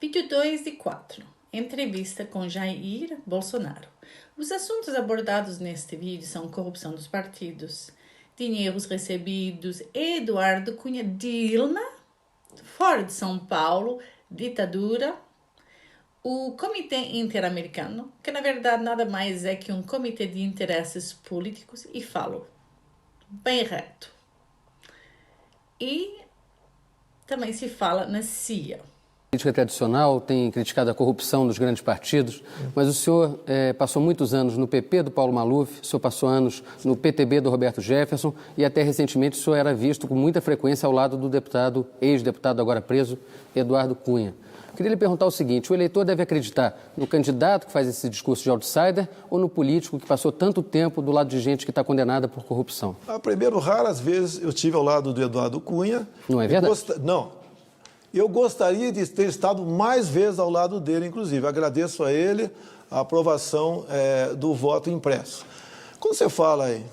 Vídeo 2/4. Entrevista com Jair Bolsonaro. Os assuntos abordados neste vídeo são corrupção dos partidos, dinheiros recebidos, Eduardo Cunha, Dilma, fora de São Paulo, ditadura, o Comitê Interamericano, que na verdade nada mais é que um comitê de interesses políticos, e falo bem reto. E também se fala na CIA. A política tradicional tem criticado a corrupção dos grandes partidos, mas o senhor passou muitos anos no PP do Paulo Maluf, o senhor passou anos no PTB do Roberto Jefferson e até recentemente o senhor era visto com muita frequência ao lado do deputado, ex-deputado agora preso, Eduardo Cunha. Eu queria lhe perguntar o seguinte: o eleitor deve acreditar no candidato que faz esse discurso de outsider ou no político que passou tanto tempo do lado de gente que está condenada por corrupção? Primeiro, raras vezes eu estive ao lado do Eduardo Cunha. Não é verdade? Não. Eu gostaria de ter estado mais vezes ao lado dele, inclusive. Agradeço a ele a aprovação do voto impresso. Quando você fala em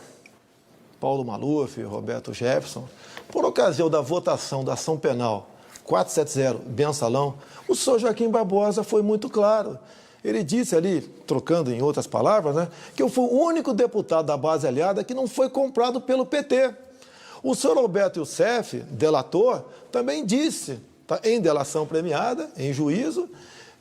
Paulo Maluf, Roberto Jefferson, por ocasião da votação da ação penal 470, Mensalão, o senhor Joaquim Barbosa foi muito claro. Ele disse ali, trocando em outras palavras, né, que eu fui o único deputado da base aliada que não foi comprado pelo PT. O senhor Roberto Youssef, delator, também disse, em delação premiada, em juízo,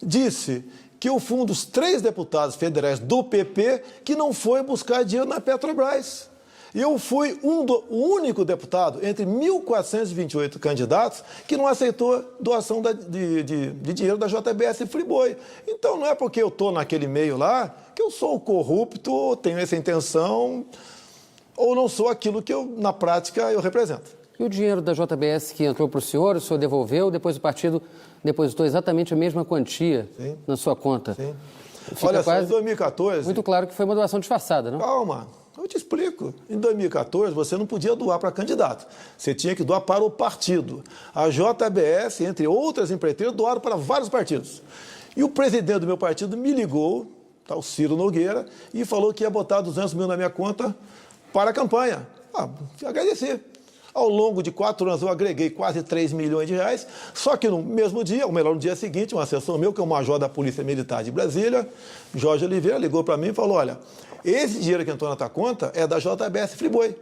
disse que eu fui um dos 3 deputados federais do PP que não foi buscar dinheiro na Petrobras. Eu fui o único deputado entre 1.428 candidatos que não aceitou doação de dinheiro da JBS Friboi. Então não é porque eu estou naquele meio lá que eu sou corrupto, ou tenho essa intenção, ou não sou aquilo que na prática eu represento. E o dinheiro da JBS que entrou para o senhor devolveu, depois o partido depositou exatamente a mesma quantia na sua conta. Sim. Olha só, em 2014... Muito claro que foi uma doação disfarçada, não? Calma, eu te explico. Em 2014, você não podia doar para candidato. Você tinha que doar para o partido. A JBS, entre outras empreiteiras, doaram para vários partidos. E o presidente do meu partido me ligou, o Ciro Nogueira, e falou que ia botar 200 mil na minha conta para a campanha. Agradeci. Ao longo de 4 anos eu agreguei quase 3 milhões de reais, só que no mesmo dia, ou melhor, no dia seguinte, um assessor meu, que é o major da Polícia Militar de Brasília, Jorge Oliveira, ligou para mim e falou: olha, esse dinheiro que entrou na tua conta é da JBS Friboi,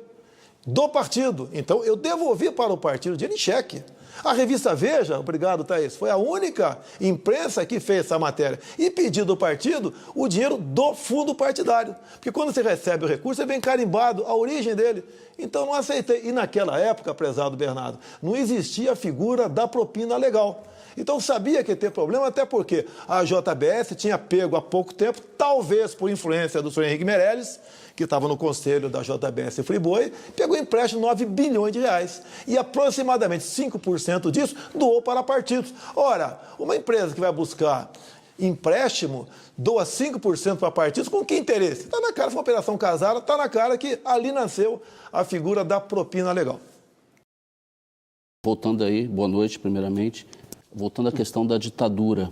do partido. Então eu devolvi para o partido o dinheiro em cheque. A revista Veja, obrigado, Thaís, foi a única imprensa que fez essa matéria e pediu do partido o dinheiro do fundo partidário. Porque quando você recebe o recurso, você vem carimbado a origem dele. Então não aceitei. E naquela época, prezado Bernardo, não existia a figura da propina legal. Então sabia que ia ter problema, até porque a JBS tinha pego há pouco tempo, talvez por influência do senhor Henrique Meirelles, que estava no conselho da JBS Friboi, pegou empréstimo de 9 bilhões de reais. E aproximadamente 5% disso doou para partidos. Ora, uma empresa que vai buscar empréstimo doa 5% para partidos, com que interesse? Está na cara, foi uma operação casada, está na cara que ali nasceu a figura da propina legal. Voltando aí, boa noite, primeiramente. Voltando à questão da ditadura.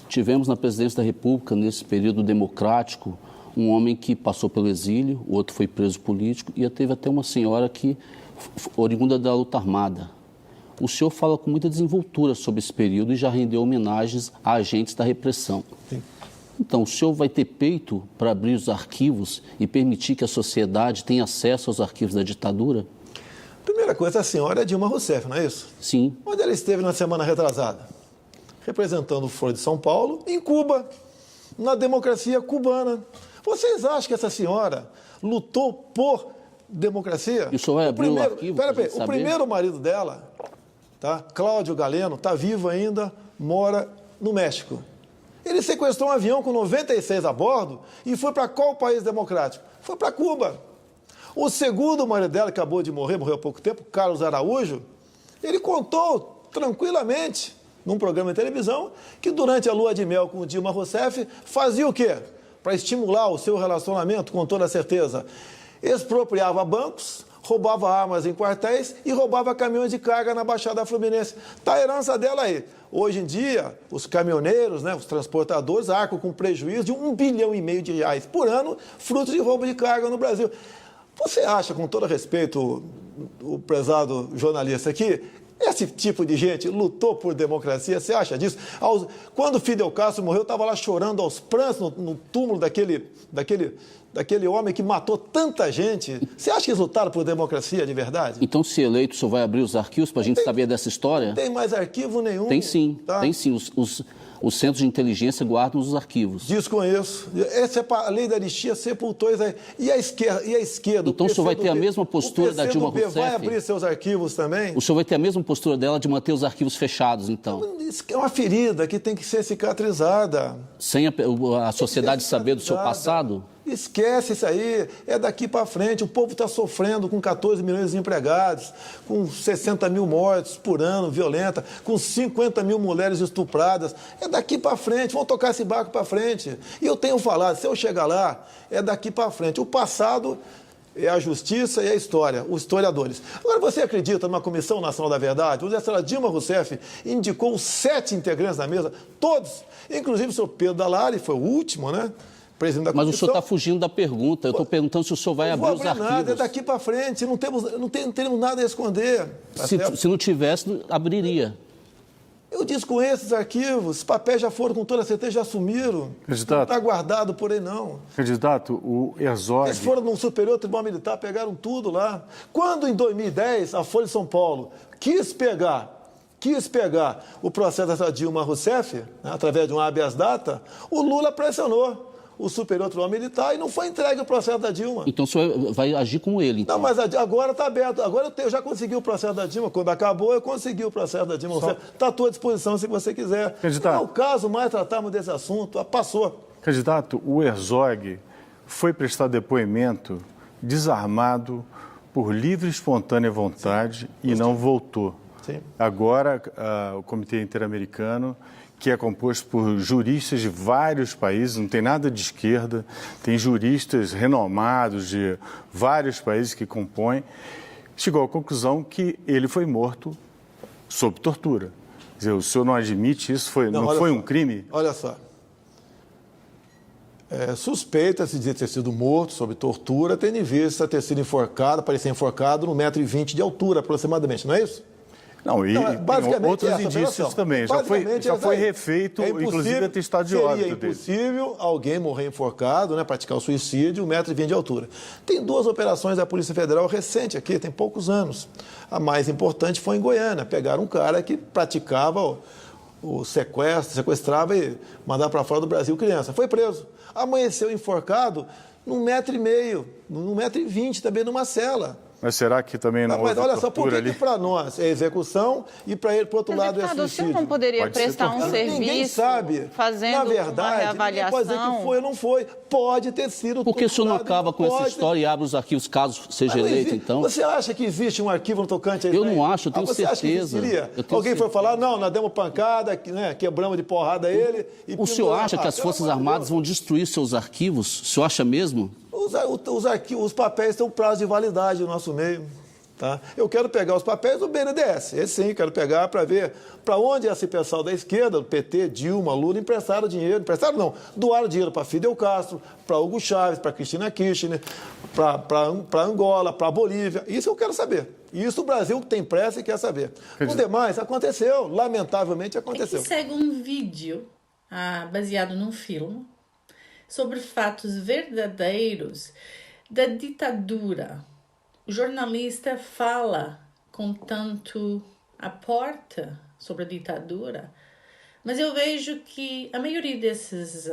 Tivemos na presidência da República, nesse período democrático, um homem que passou pelo exílio, o outro foi preso político, e teve até uma senhora que, oriunda da luta armada. O senhor fala com muita desenvoltura sobre esse período e já rendeu homenagens a agentes da repressão. Sim. Então, o senhor vai ter peito para abrir os arquivos e permitir que a sociedade tenha acesso aos arquivos da ditadura? Primeira coisa, a senhora é Dilma Rousseff, não é isso? Sim. Onde ela esteve na semana retrasada? Representando o Foro de São Paulo, em Cuba, na democracia cubana. Vocês acham que essa senhora lutou por democracia? E o senhor vai abrir o arquivo? O primeiro marido dela, Cláudio Galeno, está vivo ainda, mora no México. Ele sequestrou um avião com 96 a bordo e foi para qual país democrático? Foi para Cuba. O segundo marido dela, que acabou de morrer, morreu há pouco tempo, Carlos Araújo, ele contou tranquilamente, num programa de televisão, que durante a lua de mel com Dilma Rousseff, fazia o quê? Para estimular o seu relacionamento, com toda certeza, expropriava bancos, roubava armas em quartéis e roubava caminhões de carga na Baixada Fluminense. Está a herança dela aí. Hoje em dia, os caminhoneiros, os transportadores, arcam com prejuízo de 1,5 bilhão de reais por ano, fruto de roubo de carga no Brasil. Você acha, com todo respeito, o prezado jornalista aqui, Esse tipo de gente lutou por democracia, você acha disso? Quando Fidel Castro morreu, eu estava lá chorando aos prantos no túmulo daquele homem que matou tanta gente. Você acha que eles lutaram por democracia de verdade? Então, se eleito, o senhor vai abrir os arquivos para a gente saber dessa história? Não tem mais arquivo nenhum. Tem sim, tá? tem sim. Os centros de inteligência guardam os arquivos. Desconheço. A lei da anistia sepultou isso aí. E a esquerda? Então o senhor vai ter a mesma postura da Dilma Rousseff? Vai abrir seus arquivos também? O senhor vai ter a mesma postura dela de manter os arquivos fechados, então? Isso é uma ferida que tem que ser cicatrizada. Sem a sociedade saber do seu passado? Esquece isso aí, é daqui para frente. O povo está sofrendo com 14 milhões de desempregados, com 60 mil mortes por ano, violenta, com 50 mil mulheres estupradas. É daqui para frente, vamos tocar esse barco para frente. E eu tenho falado, se eu chegar lá, é daqui para frente. O passado é a justiça e a história, os historiadores. Agora, você acredita numa Comissão Nacional da Verdade? A senhora Dilma Rousseff indicou 7 integrantes da mesa, todos, inclusive o senhor Pedro Dall'Ari, foi o último, né? Mas o senhor está fugindo da pergunta. Eu estou perguntando se o senhor vai abrir os arquivos. Nada, é daqui para frente. Não temos nada a esconder. Tá se não tivesse, abriria. Eu desconheço esses arquivos. Os papéis já foram, com toda certeza, já sumiram. Candidato, não está guardado por aí, não. Candidato, o Herzog... Eles foram no Superior Tribunal Militar, pegaram tudo lá. Quando, em 2010, a Folha de São Paulo quis pegar o processo da Dilma Rousseff, né, através de um habeas data, o Lula pressionou o Superior Tribunal Militar e não foi entregue o processo da Dilma. Então o senhor vai agir com ele, então? Não, mas agora está aberto. Agora eu já consegui o processo da Dilma. Quando acabou, eu consegui o processo da Dilma. Está à tua disposição se você quiser. Candidato, não é o caso mais tratarmos desse assunto. Passou. Candidato, o Herzog foi prestar depoimento desarmado por livre e espontânea vontade e não voltou. Sim. Agora, o Comitê Interamericano, que é composto por juristas de vários países, não tem nada de esquerda, tem juristas renomados de vários países que compõem, chegou à conclusão que ele foi morto sob tortura. Quer dizer, o senhor não admite isso? Não foi um crime? Olha só. Suspeita-se de ter sido morto sob tortura, tendo em vista ter sido enforcado, parecer enforcado no 1,20 m de altura, aproximadamente, não é isso? Não, e tem outros indícios também. Já foi refeito, inclusive, atestado de óbito dele. Seria impossível alguém morrer enforcado, né, praticar o suicídio, 1,20 m de altura. Tem 2 operações da Polícia Federal recente aqui, tem poucos anos. A mais importante foi em Goiânia. Pegaram um cara que praticava o sequestro, sequestrava e mandava para fora do Brasil criança. Foi preso. Amanheceu enforcado num 1,5 m, num 1,20 m também numa cela. Mas será que também não houve olha só, por ali? que para nós é execução e para ele, por outro lado, é suicídio? O senhor não poderia prestar um serviço ninguém sabe. Fazendo na verdade, uma reavaliação? Pode dizer que foi ou não foi. Pode ter sido. Por que o senhor não acaba com essa história e abre os arquivos caso seja eleito, então? Você acha que existe um arquivo no tocante a isso? Eu não acho, eu tenho certeza. Alguém foi falar, não, nós demos pancada, né, quebramos de porrada ele. O senhor acha que as Forças Armadas vão destruir seus arquivos? O senhor acha mesmo? Os papéis têm um prazo de validade no nosso meio. Tá? Eu quero pegar os papéis do BNDES, esse sim, quero pegar para ver para onde esse pessoal da esquerda, do PT, Dilma, Lula, emprestaram dinheiro, doaram dinheiro para Fidel Castro, para Hugo Chávez, para Cristina Kirchner, para Angola, para Bolívia, isso eu quero saber. Isso o Brasil tem pressa e quer saber. O demais aconteceu, lamentavelmente aconteceu. Aqui segue um vídeo baseado num filme sobre fatos verdadeiros da ditadura. O jornalista fala com tanto aporta sobre a ditadura, mas eu vejo que a maioria desses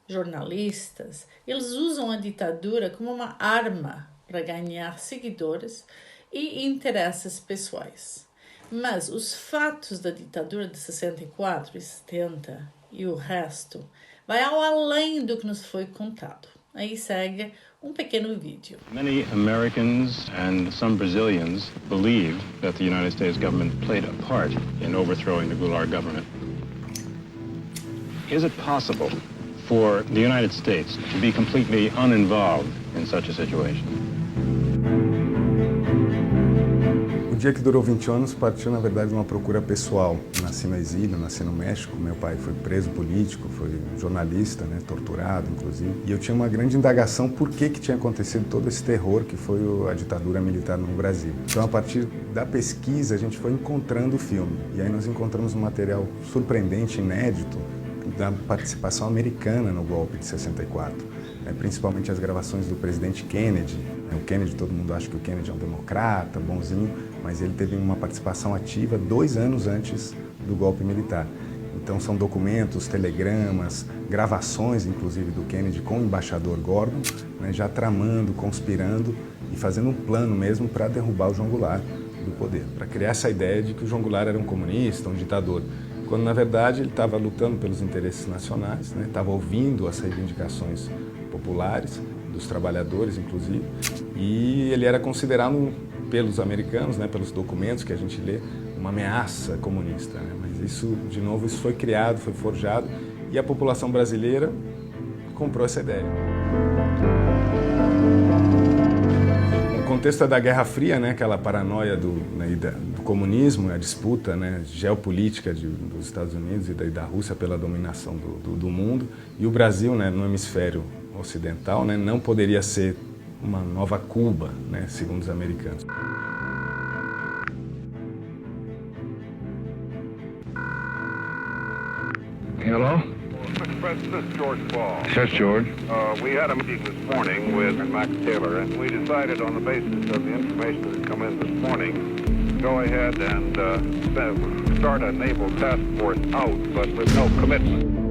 jornalistas, eles usam a ditadura como uma arma para ganhar seguidores e interesses pessoais. Mas os fatos da ditadura de 64 e 70 e o resto vai ao além do que nos foi contado. Aí segue um pequeno vídeo. Many Americans and some Brazilians believe that the United States government played a part in overthrowing the Goulart government. Is it possible for the United States to be completely uninvolved in such a situation? dia que durou 20 anos partiu, na verdade, de uma procura pessoal. Nasci no exílio, nasci no México, meu pai foi preso político, foi jornalista, né, torturado, inclusive. E eu tinha uma grande indagação por que tinha acontecido todo esse terror que foi a ditadura militar no Brasil. Então, a partir da pesquisa, a gente foi encontrando o filme. E aí nós encontramos um material surpreendente, inédito, da participação americana no golpe de 64. Principalmente as gravações do presidente Kennedy. O Kennedy, todo mundo acha que o Kennedy é um democrata, bonzinho, mas ele teve uma participação ativa 2 anos antes do golpe militar. Então são documentos, telegramas, gravações, inclusive, do Kennedy com o embaixador Gordon, né, já tramando, conspirando e fazendo um plano mesmo para derrubar o João Goulart do poder, para criar essa ideia de que o João Goulart era um comunista, um ditador, quando na verdade ele estava lutando pelos interesses nacionais, né, estava ouvindo as reivindicações populares, dos trabalhadores, inclusive, e ele era considerado pelos americanos, né, pelos documentos que a gente lê, uma ameaça comunista. Né? Mas isso, de novo, isso foi criado, foi forjado, e a população brasileira comprou essa ideia. No contexto da Guerra Fria, né, aquela paranoia do comunismo, a disputa, né, geopolítica dos Estados Unidos e da Rússia pela dominação do mundo, e o Brasil, né, no hemisfério ocidental, né, não poderia ser uma nova Cuba, né, segundo os americanos. Hello? This is George Ball. Yes, George. We had a meeting this morning with Max Taylor, and we decided on the basis of the information that had come in this morning, go ahead and start a naval task force out, but with no commitment.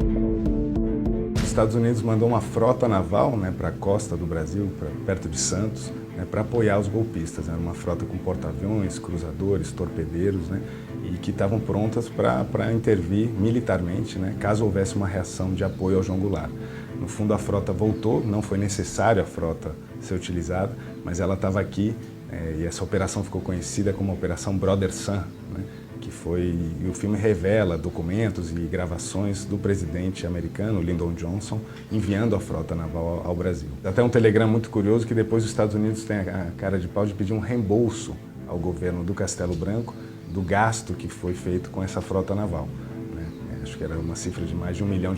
Os Estados Unidos mandou uma frota naval, né, para a costa do Brasil, perto de Santos, né, para apoiar os golpistas. Era uma frota com porta-aviões, cruzadores, torpedeiros, né, e que estavam prontas para intervir militarmente, né, caso houvesse uma reação de apoio ao João Goulart. No fundo, a frota voltou, não foi necessário a frota ser utilizada, mas ela estava aqui, e essa operação ficou conhecida como a Operação Brother Sun, né, e o filme revela documentos e gravações do presidente americano, Lyndon Johnson, enviando a frota naval ao Brasil. Até um telegrama muito curioso que depois os Estados Unidos têm a cara de pau de pedir um reembolso ao governo do Castelo Branco do gasto que foi feito com essa frota naval. Né? Acho que era uma cifra de mais de $1 milhão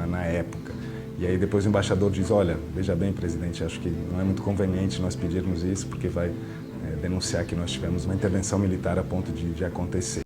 na época. E aí depois o embaixador diz, olha, veja bem, presidente, acho que não é muito conveniente nós pedirmos isso, porque vai denunciar que nós tivemos uma intervenção militar a ponto de acontecer.